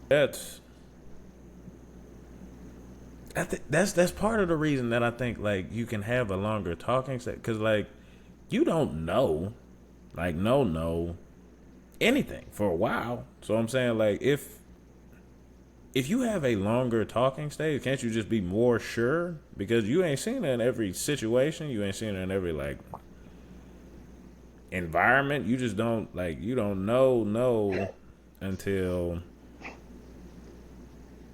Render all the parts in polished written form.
That's I think that's part of the reason that I think like you can have a longer talking stage because like you don't know like no anything for a while. So I'm saying like if you have a longer talking stage, can't you just be more sure? Because you ain't seen it in every situation, you ain't seen it in every like environment. You just don't like you don't know until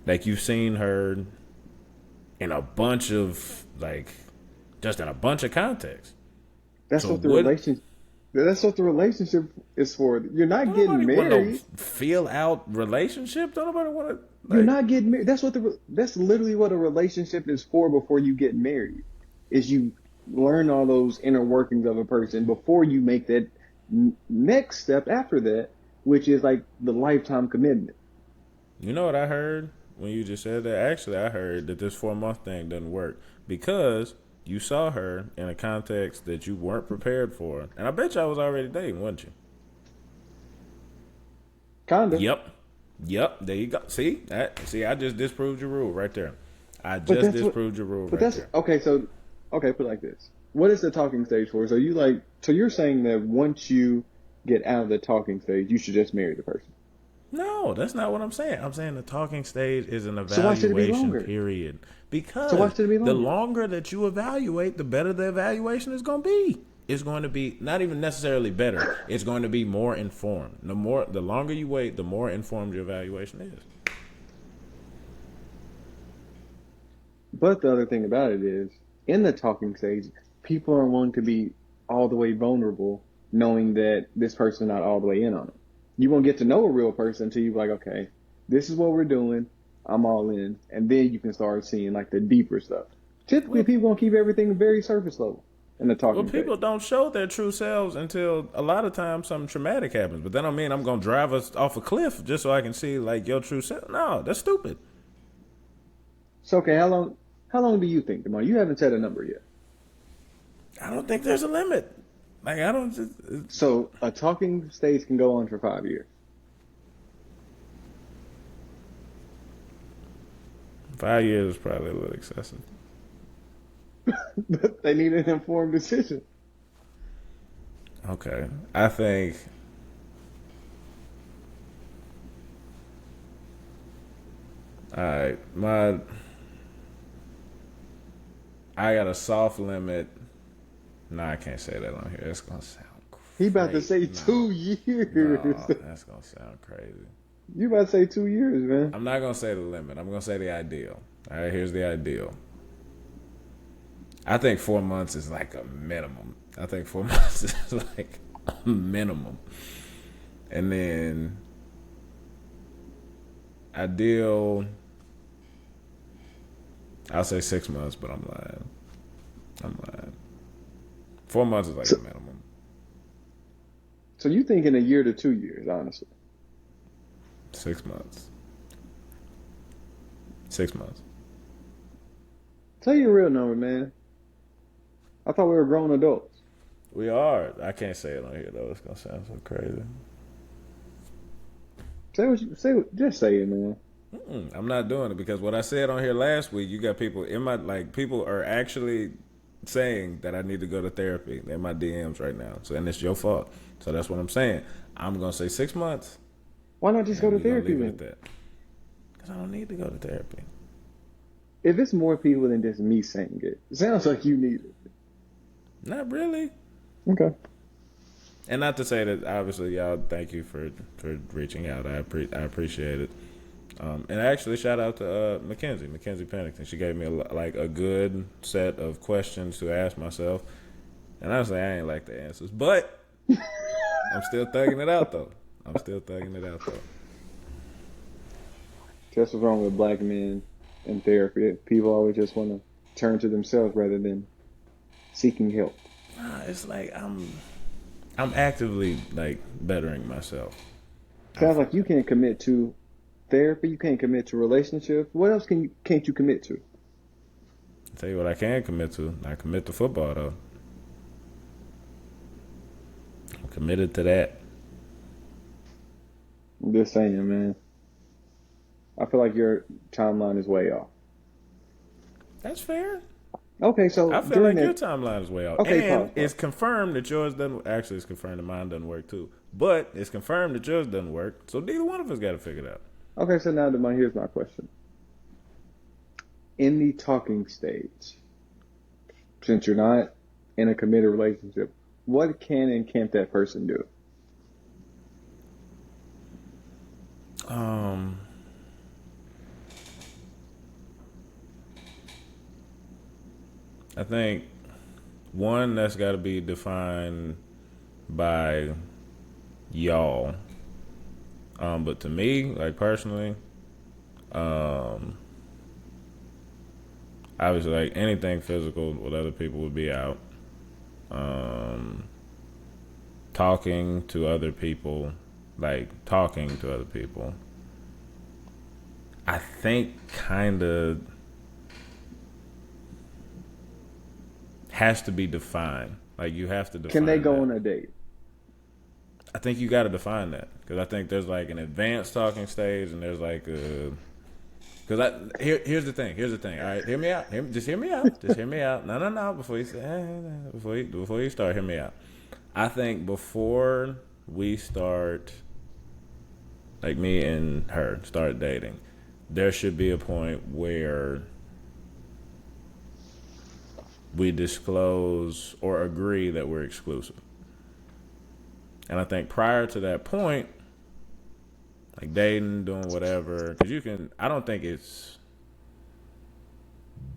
like you've seen her in a bunch of like just in a bunch of contexts. That's So what the what? relation. That's what the relationship is for. You're not Don't getting nobody want no married. feel out relationship. Don't nobody want to You're like. not getting married. That's literally what a relationship is for before you get married. Is you learn all those inner workings of a person before you make that next step after that, which is like the lifetime commitment. You know what I heard when you just said that? Actually, I heard that this 4 month thing doesn't work because you saw her in a context that you weren't prepared for, and I bet y'all was already dating, wasn't you? Kinda. Yep. Yep. There you go. See that? See, I just disproved your rule right there. I But just that's what disproved your rule but right that's there. okay, so okay, put it like this. What is the talking stage for? So you're saying that once you get out of the talking stage, you should just marry the person. No, that's not what I'm saying. I'm saying the talking stage is an So why should it be evaluation longer? period. So why Because should it be the longer? longer that you evaluate, the better the evaluation is going to be. It's going to be not even necessarily better. It's going to be more informed. The longer you wait, the more informed your evaluation is. But the other thing about it is, in the talking stage, people are willing to be all the way vulnerable, knowing that this person's not all the way in on it. You won't get to know a real person until you're like, okay, this is what we're doing. I'm all in, and then you can start seeing like the deeper stuff. Typically, Well, people gonna keep everything very surface level in the well, talking people stage. don't show their true selves until a lot of times something traumatic happens. But that don't mean I'm gonna drive us off a cliff just so I can see like your true self. No, that's stupid. So, okay, how long do you think, Demar? You haven't said a number yet. I don't think there's a limit. Like I don't just So, a talking stage can go on for 5 years. 5 years is probably a little excessive. They need an informed decision. Okay. I think all right, I got a soft limit. No, I can't say that on here. It's gonna sound He about to crazy. say No, 2 years. no, that's gonna sound crazy. You about to say 2 years, man. I'm not gonna say the limit. I'm gonna say the ideal. All right, here's the ideal. I think 4 months is like a minimum. I think 4 months is like a minimum. And then ideal, I'll say 6 months, but I'm lying. I'm lying. 4 months is like So, the minimum. so you think in a year to 2 years, honestly. 6 months. 6 months. Tell your real number, man. I thought we were grown adults. We are. I can't say it on here though. It's gonna sound so crazy. Just say it, man. I'm not doing it because what I said on here last week, you got people in my like people are actually saying that I need to go to therapy. They're in my DMs right now. So and it's your fault. So that's what I'm saying. I'm gonna say 6 months, Why not just go and to we're gonna therapy leave it at then? that. Because I don't need to go to therapy. If it's more people than just me saying it, it sounds like you need it. Not really. Okay. And not to say that obviously y'all thank you for reaching out. I appreciate it. And actually, shout out to Mackenzie Pennington. She gave me like a good set of questions to ask myself, and honestly, I ain't like the answers, but I'm still thugging it out though. I'm still thugging it out though. That's what's wrong with black men in therapy. People always just want to turn to themselves rather than seeking help. Nah, it's like I'm actively like bettering myself. I Sounds feel like you like. can't commit to therapy. You can't commit to relationships. What else can't you commit to? I'll tell you what I can commit to. I commit to football though. I'm committed to that. I'm just saying, man. I feel like your timeline is way off. That's fair. Okay, so I feel during like your that, timeline is way out. okay, And pause, pause. it's confirmed that yours doesn't. Actually, it's confirmed that mine doesn't work too. But it's confirmed that yours doesn't work. So neither one of us got to figure it out. Okay, so now here's my question. In the talking stage, since you're not in a committed relationship, what can and can't that person do? Um, I think one that's got to be defined by y'all. But to me, like personally, um, obviously, like anything physical with other people would be out. Um, talking to other people, like talking to other people, I think kind of has to be defined. Like you have to Can they define go that. on a date? I think you got to define that because I think there's like an advanced talking stage and there's like a. Because here's the thing. Here's the thing. All right, hear me out. Just hear me out. Just hear me out. No, no, no. Before you say, before you start, hear me out. I think before we start, like me and her start dating, there should be a point where we disclose or agree that we're exclusive. And I think prior to that point, like dating, doing whatever, because you can. I don't think it's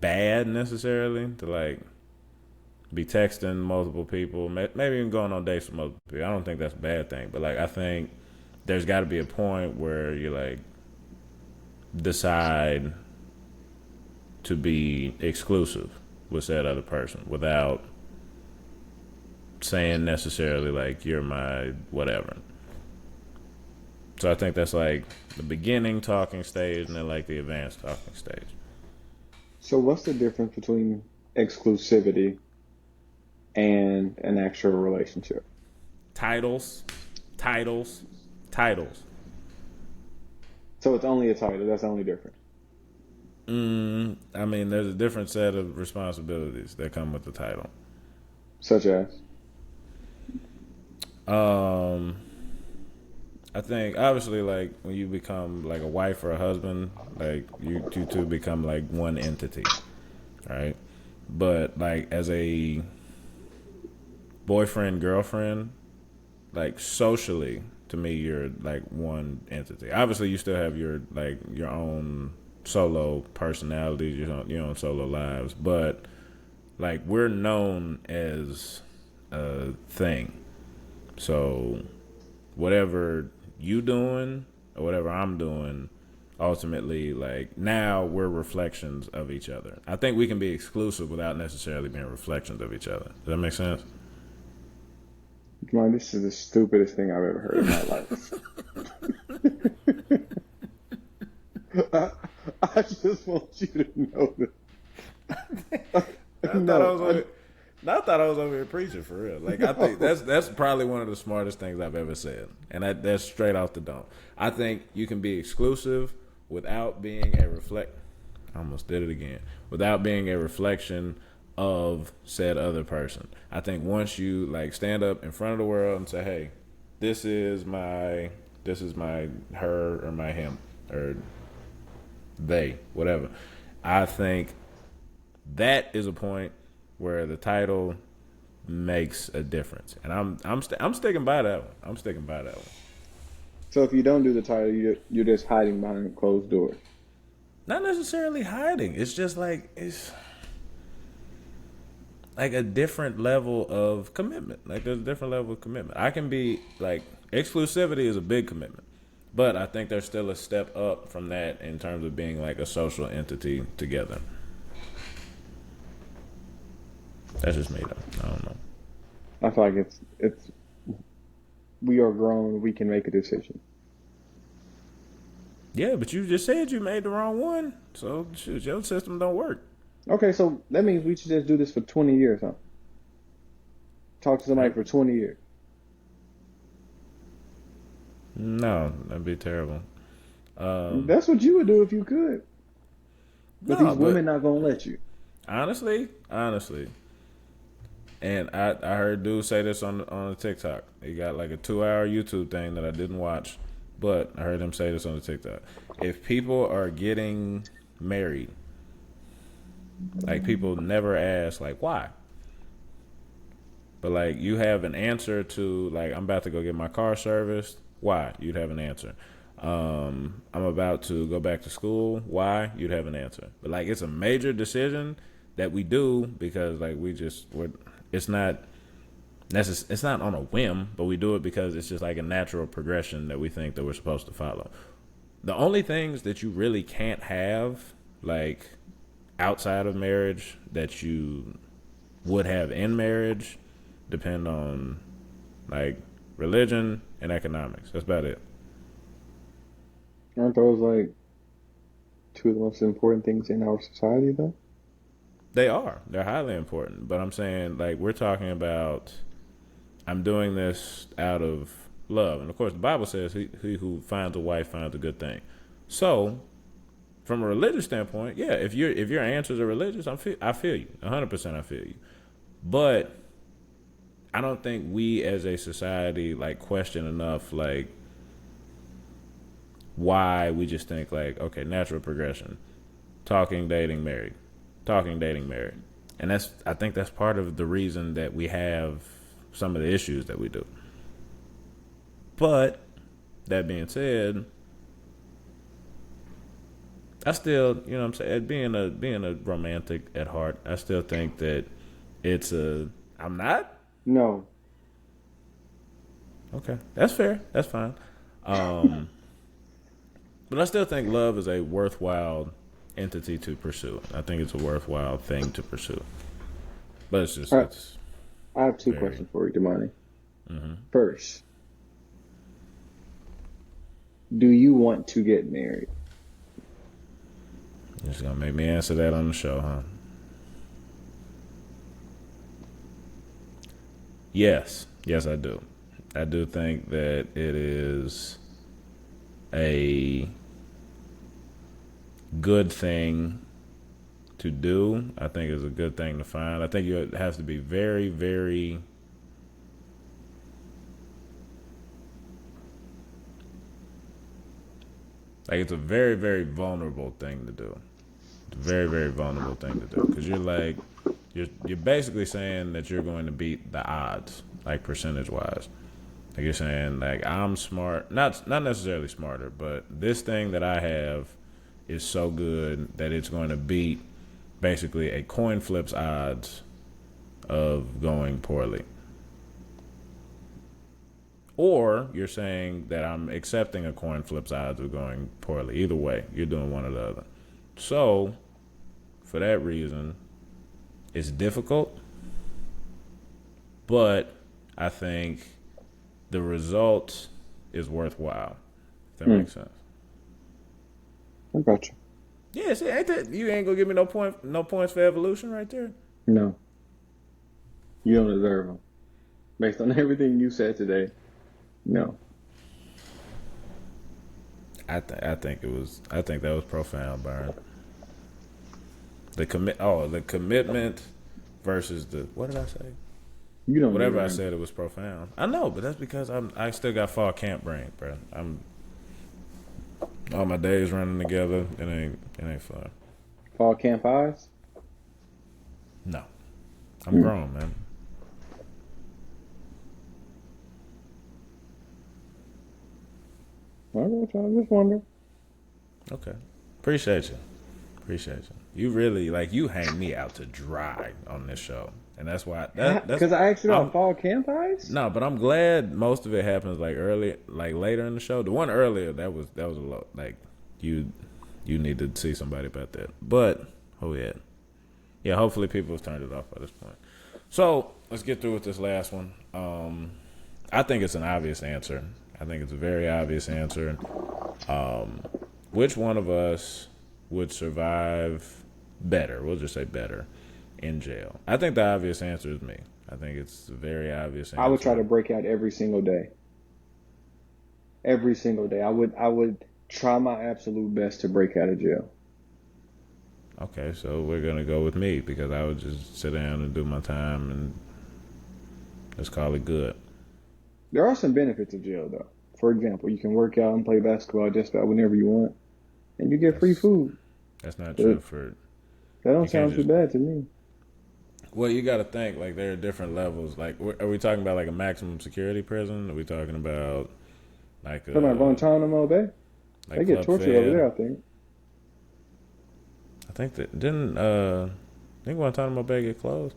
bad necessarily to like be texting multiple people, maybe even going on dates with multiple people. I don't think that's a bad thing, but like I think there's got to be a point where you like decide to be exclusive with that other person without saying necessarily like you're my whatever. So I think that's like the beginning talking stage and then like the advanced talking stage. So what's the difference between exclusivity and an actual relationship? Titles, titles, titles. So it's only a title. That's the only difference. I mean, there's a different set of responsibilities that come with the title. Such as, Um, I think obviously like when you become like a wife or a husband, like you two become like one entity, right? But like as a boyfriend girlfriend, like socially to me you're like one entity. Obviously you still have your like your own solo personalities, your own solo lives, but like we're known as a thing. So whatever you doing or whatever I'm doing, ultimately like now we're reflections of each other. I think we can be exclusive without necessarily being reflections of each other. Does that make sense? man, this is the stupidest thing I've ever heard in my life. I, I just want you to know that. I thought I No, was over. I thought I was over here preaching for real. Like I think no. that's probably one of the smartest things I've ever said, and that's straight off the dome. I think you can be exclusive without being a reflect. I almost did it again. Without being a reflection of said other person. I think once you like stand up in front of the world and say, "Hey, this is my her or my him or they, whatever." I think that is a point where the title makes a difference, and I'm sticking by that one. I'm sticking by that one. So if you don't do the title, you're just hiding behind closed doors. Not necessarily hiding. It's just like it's like a different level of commitment. Like there's a different level of commitment. I can be like exclusivity is a big commitment, but I think there's still a step up from that in terms of being like a social entity together. That's just me though. I don't know. I feel like it's we are grown. We can make a decision. Yeah, but you just said you made the wrong one, so shoot, your system don't work. Okay, so that means we should just do this for 20 years, huh? Talk to somebody Right? for 20 years. No, that'd be terrible. That's what you would do if you could. But No, these but women not gonna let you. honestly, and I heard dude say this on the TikTok. He got like a 2 hour YouTube thing that I didn't watch, but I heard him say this on the TikTok. If people are getting married, like people never ask like why, but like you have an answer to like I'm about to go get my car serviced. Why? You'd have an answer. I'm about to go back to school. Why? You'd have an answer. But like it's a major decision that we do because like we're it's not it's not on a whim, but we do it because it's just like a natural progression that we think that we're supposed to follow. The only things that you really can't have like outside of marriage that you would have in marriage depend on like religion and economics. That's about it. Aren't those like two of the most important things in our society, though? They are. They're highly important. But I'm saying like we're talking about I'm doing this out of love. And of course the Bible says he who finds a wife finds a good thing. So from a religious standpoint, yeah, if your answers are religious, I feel you. 100% I feel you. But I don't think we as a society like question enough like why we just think like okay natural progression, talking dating married, and that's I think that's part of the reason that we have some of the issues that we do. But that being said, I still you know what I'm saying being a romantic at heart, I still think that it's a I'm not No. okay. That's fair. That's fine. Um, but I still think love is a worthwhile entity to pursue. I think it's a worthwhile thing to pursue. But it's just All right. it's I have two very. questions for you, Damani. Mm-hmm. First, do you want to get married? You're just gonna make me answer that on the show, huh? Yes, yes, I do. I do think that it is a good thing to do. I think it's a good thing to find. I think it has to be very, very like it's a very, very vulnerable thing to do. It's a very, very vulnerable thing to do because you're like you're basically saying that you're going to beat the odds, like percentage wise. Like you're saying, like I'm smart, not necessarily smarter, but this thing that I have is so good that it's going to beat basically a coin flip's odds of going poorly. Or you're saying that I'm accepting a coin flip's odds of going poorly. Either way, you're doing one or the other. So, for that reason, it's difficult, but I think the result is worthwhile. If that Hmm. makes sense. I got you. Yeah, see, ain't that you ain't gonna give me no points for evolution right there. No, you don't deserve them. Based on everything you said today, no. I think that was profound, Byron. The commitment versus the what did I say? You don't Whatever I deserve said, it was profound. I know, but that's because I still got fall camp brain, bro. I'm all my days running together. It ain't fun. fall camp eyes. No, I'm Hmm. grown, man. I just wonder. Okay, appreciate you. Appreciate you. You really like you hang me out to dry on this show, and that's why that's Because I asked you about I'm fall camp eyes. no, but I'm glad most of it happens like early, like later in the show. The one earlier that was a lot. Like you you need to see somebody about that. But oh yeah. Hopefully people have turned it off by this point. So let's get through with this last one. I think it's an obvious answer. I think it's a very obvious answer. Which one of us would survive better? We'll just say better in jail. I think the obvious answer is me. I think it's a very obvious I would try answer. to break out every single day. Every single day. I would. Try my absolute best to break out of jail. Okay, so we're gonna go with me because I would just sit down and do my time and let's call it good. There are some benefits of jail, though. For example, you can work out and play basketball just about whenever you want, and you get free That's food. that's not true But for that don't you can't sound too just. bad to me. Well, you got to think like there are different levels. Like, are we talking about like a maximum security prison? Are we talking about like Talking about a Guantanamo Bay, they get club tortured over fed? there, I think. I think that didn't didn't Guantanamo Bay get closed?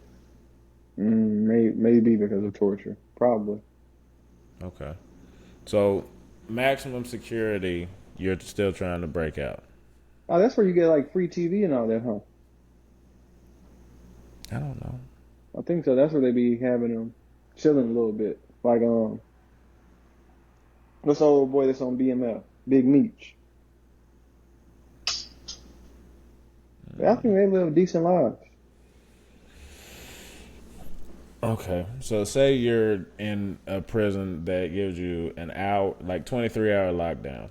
Maybe because of torture. Probably. Okay, so maximum security, you're still trying to break out. Oh, that's where you get like free TV and all that, huh? I don't know. I think so. That's where they be having them chilling a little bit. Like what's the old boy that's on BMF? Big Meech. I think they live decent lives. Okay, so say you're in a prison that gives you an hour, like 23-hour lockdown.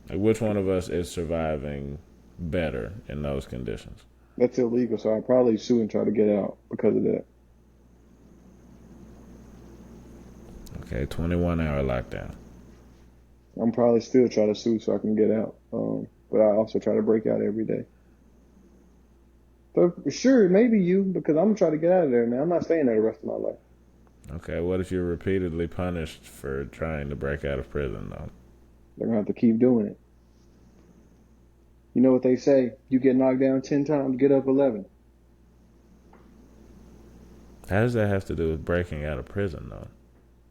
Like, which one of us is surviving better in those conditions? That's illegal, so I'd probably sue and try to get out because of that. Okay, 21-hour lockdown. I'm probably still try to sue so I can get out. But I also try to break out every day. But sure, maybe you, because I'm gonna try to get out of there, man. I'm not staying there the rest of my life. Okay, what if you're repeatedly punished for trying to break out of prison, though? They're gonna have to keep doing it. You know what they say? You get knocked down 10 times, get up 11. How does that have to do with breaking out of prison, though?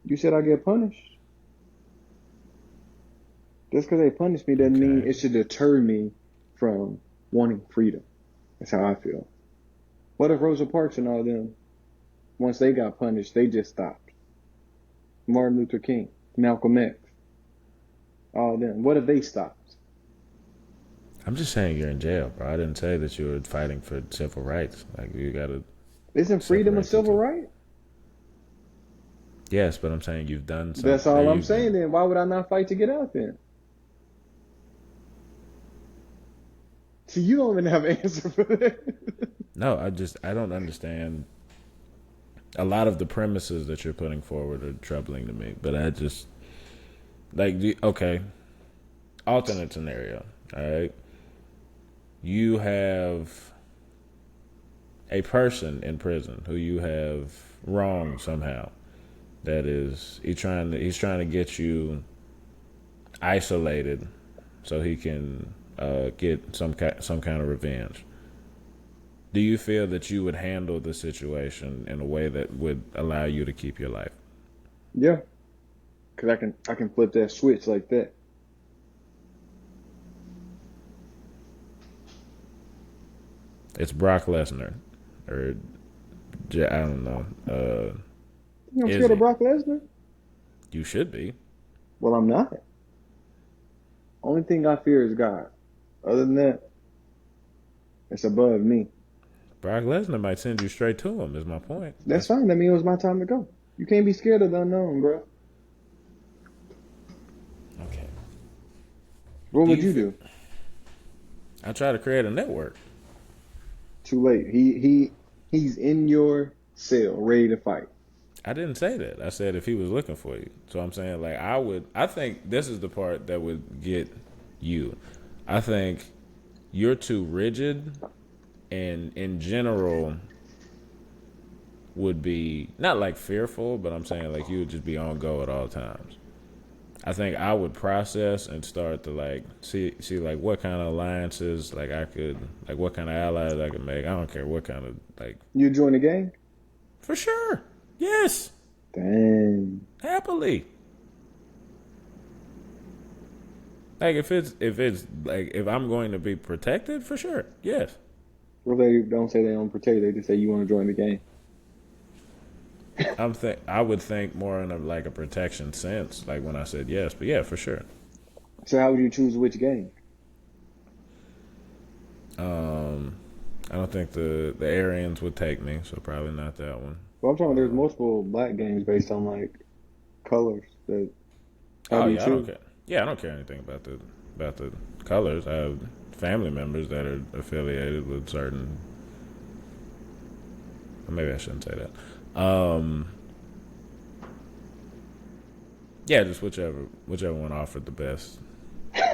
You said I get punished. Just because they punish me doesn't mean Okay. it should deter me from wanting freedom. That's how I feel. What if Rosa Parks and all them, once they got punished, they just stopped? Martin Luther King, Malcolm X, all them. What if they stopped? I'm just saying you're in jail, bro. I didn't say that you were fighting for civil rights. Like, you gotta Isn't freedom a separate the civil two. right? Yes, but I'm saying you've done That's something. There all I'm you've saying been. then. Why would I not fight to get out then? See, you don't even have an answer for that. No, I don't understand. A lot of the premises that you're putting forward are troubling to me, but I just like okay. Alternate scenario. All right, you have a person in prison who you have wronged somehow. That is, he's trying to get you isolated so he can get some kind of revenge. Do you feel that you would handle the situation in a way that would allow you to keep your life? Yeah, because I can flip that switch like that. It's Brock Lesnar, or I don't know. You know, I'm scared of Izzy, Brock Lesnar. you should be. Well, I'm not. Only thing I fear is God. Other than that, it's above me. Brock Lesnar might send you straight to him. Is my point. That's fine. That means it was my time to go. You can't be scared of the unknown, bro. Okay. What Do would you? you do? I try to create a network. Too late. He's in your cell, ready to fight. I didn't say that. I said if he was looking for you. So I'm saying like I would. I think this is the part that would get you. I think you're too rigid, and in general would be not like fearful, but I'm saying like you would just be on go at all times. I think I would process and start to like see like what kind of alliances like I could like what kind of allies I could make. I don't care what kind of like You join the gang? for sure. Yes. Dang. Happily. Like if it's like if I'm going to be protected for sure. Yes. Well, they don't say they don't protect. They just say you want to join the gang. I would think more in a like a protection sense, like when I said yes, but yeah, for sure. So how would you choose which gang? Um I don't think the Aryans would take me, so probably not that one. Well, I'm talking. There's multiple black gangs based on like colors. That how Oh do you yeah, I don't choose? care. Yeah, I don't care anything about the colors. I have family members that are affiliated with certain. Maybe I shouldn't say that. Yeah, just whichever one offered the best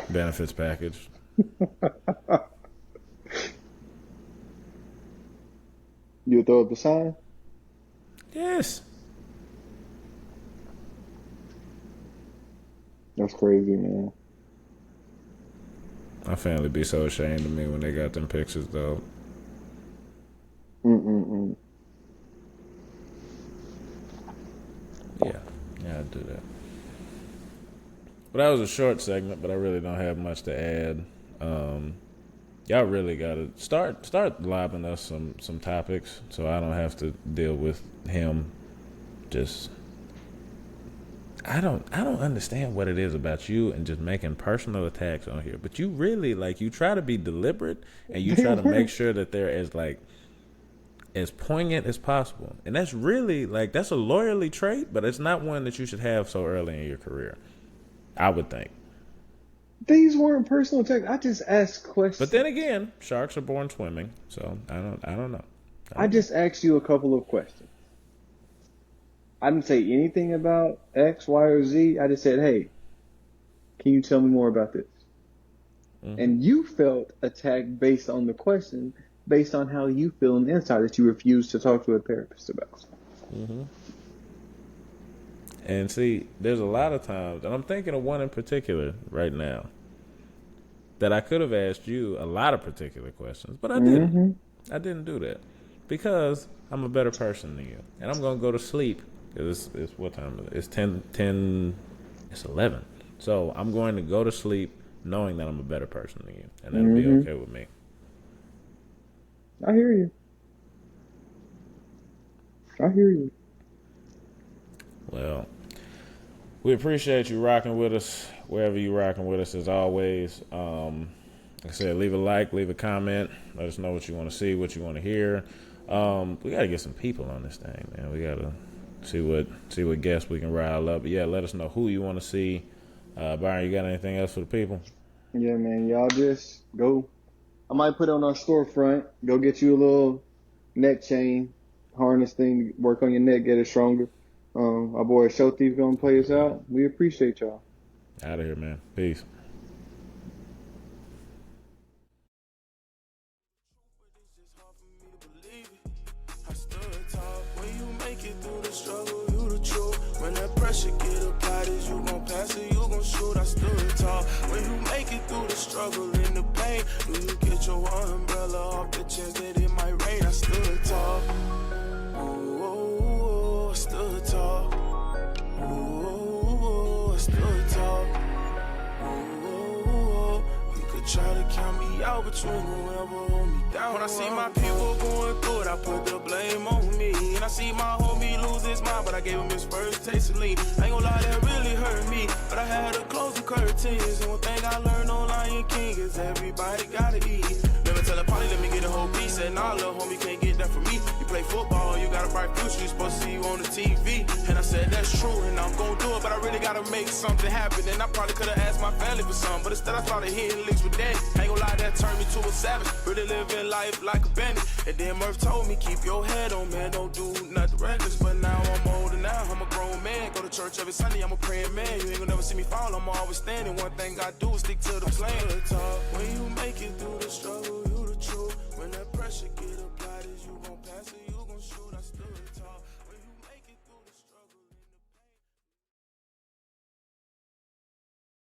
benefits package. You throw up the sign? Yes. That's crazy, man. My family be so ashamed of me when they got them pictures, though. Mm-mm-mm. Yeah, I do that. But that was a short segment, but I really don't have much to add. Y'all really gotta start lobbing us some topics so I don't have to deal with him. Just I don't understand what it is about you and just making personal attacks on here. But you really you try to be deliberate and you try to make sure that they're as poignant as possible. And that's really that's a lawyerly trait, but it's not one that you should have so early in your career, I would think. These weren't personal attacks. I just asked questions. But then again, sharks are born swimming, so I don't know. I just asked you a couple of questions. I didn't say anything about X, Y, or Z. I just said, hey, can you tell me more about this? Mm-hmm. And you felt attacked based on the question, based on how you feel on the inside that you refused to talk to a therapist about. Mm-hmm. And see, there's a lot of times, and I'm thinking of one in particular right now, that I could have asked you a lot of particular questions, but I didn't. Mm-hmm. I didn't do that because I'm a better person than you. And I'm going to go to sleep. It's what time is it? It's 10, it's 11. So I'm going to go to sleep knowing that I'm a better person than you. And that'll be okay with me. I hear you. Well, we appreciate you rocking with us wherever you rocking with us as always. Like I said, leave a like, leave a comment. Let us know what you want to see, what you want to hear. We got to get some people on this thing, man. We got to see what guests we can rile up. But yeah, let us know who you want to see. Byron, you got anything else for the people? Yeah, man. Y'all just go. I might put it on our storefront. Go get you a little neck chain harness thing. Work on your neck, get it stronger. Our boy Show Thief gonna play us out. We appreciate y'all. Out of here, man. Peace. Pressure get applied, is you gon' pass or you gon' shoot? I stood tall. When you make it through the struggle and the pain, do you get your umbrella off the chance that it might rain? I stood tall. Ooh, I stood tall. Ooh, I stood tall. Ooh, you could try to count me out, but you ain't gon' ever hold me down. When I see my people going through it, I put the blame on me. And I see my homie lose his mind, but I gave him his first taste of lean. I ain't gon' lie, that really hurt me, but I had to close the curtains. And one thing I learned on Lion King is everybody gotta eat. Never tell a party, let me get a whole piece. Said, nah, little homie, can't get that from me. You play football, you got a bright future, you supposed to see you on the TV. And I said, that's true, and I'm gon' do it, but I really gotta make something happen. And I probably could've asked my family for something, but instead I started hitting licks with daddy. I ain't gon' lie, that turned me to a savage. Really living life like a bandit. And then Murph told me, keep your head on, man, don't do nothing reckless. But now I'm older now, I'm a grown man. Go to church every Sunday, I'm a praying man. You ain't gonna never see me fall, I'm always standing. One thing I do is stick to the plan. When